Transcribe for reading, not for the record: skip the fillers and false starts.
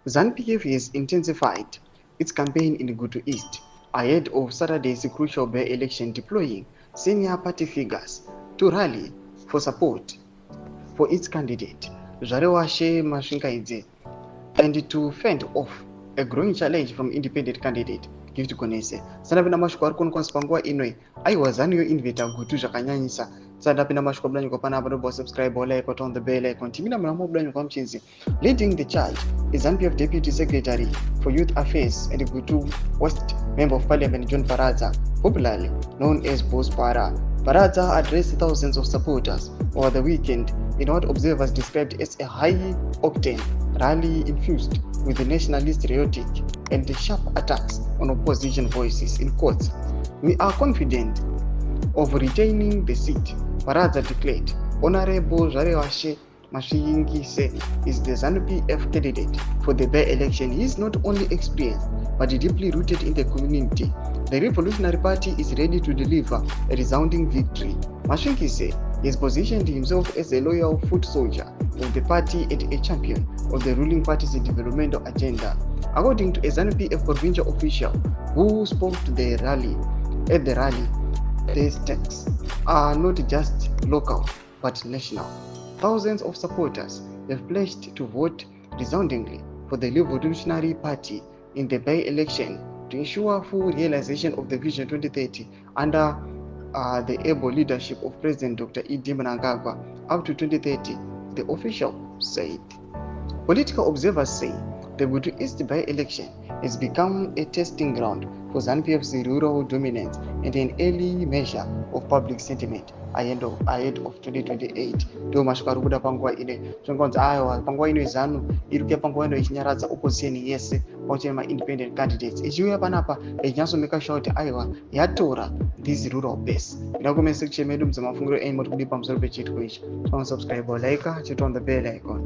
ZANU-PF has intensified its campaign in Gutu East ahead of Saturday's crucial by-election, deploying senior party figures to rally for support for its candidate, ZVAITWA, and to fend off a growing challenge from independent candidate Gift Konese. Sanapenda mashiko ari kunokonsa panguva inoi aiwa Zanu yoinvita Gutu zvakanyanyisa. Sanapenda mashiko blanyu kwa panapa dobo subscribe like on the bell icon. Timina mnamo blanyu kwa mchinzi. Leading the charge is ZANU-PF Deputy Secretary for Youth Affairs and Gutu West Member of Parliament John Paradza, popularly known as Boss Para. Paradza addressed thousands of supporters over the weekend in what observers described as a high-octane rally infused with the nationalist rhetoric and the sharp attacks on opposition voices. In quotes, "We are confident of retaining the seat," Paradza declared. Honorable ZvaaiTWA Masvingise is the ZANU-PF candidate for the by-election. He is not only experienced but deeply rooted in the community. The Revolutionary Party is ready to deliver a resounding victory. Masvingise has positioned himself as a loyal foot soldier of the party and a champion of the ruling party's developmental agenda. According to a ZANU-PF provincial official who spoke to the rally, the stakes are not just local but national. Thousands of supporters have pledged to vote resoundingly for the Revolutionary Party in the by-election to ensure full realization of the Vision 2030 under the able leadership of President Dr. Mnangagwa up to 2030, the official said. Political observers say the Gutu East by-election has become a testing ground for ZANU-PF's rural dominance and an early measure of public sentiment ahead of 2028. Ndio mashoko ari kuda panguva ine zvinonzi aiwa panguva ino ZANU iri kuuya panguva ino ichinyaradza opposition yese pamwe ma-independent candidates ichiuya panapa ichinyatsomeka sure kuti aiwa yatora this rural base. Ndakomesa section medu muzamafungiro enyu muri kudi pamusoro pechitiko ichi. Subscribe, like, hit on the bell icon.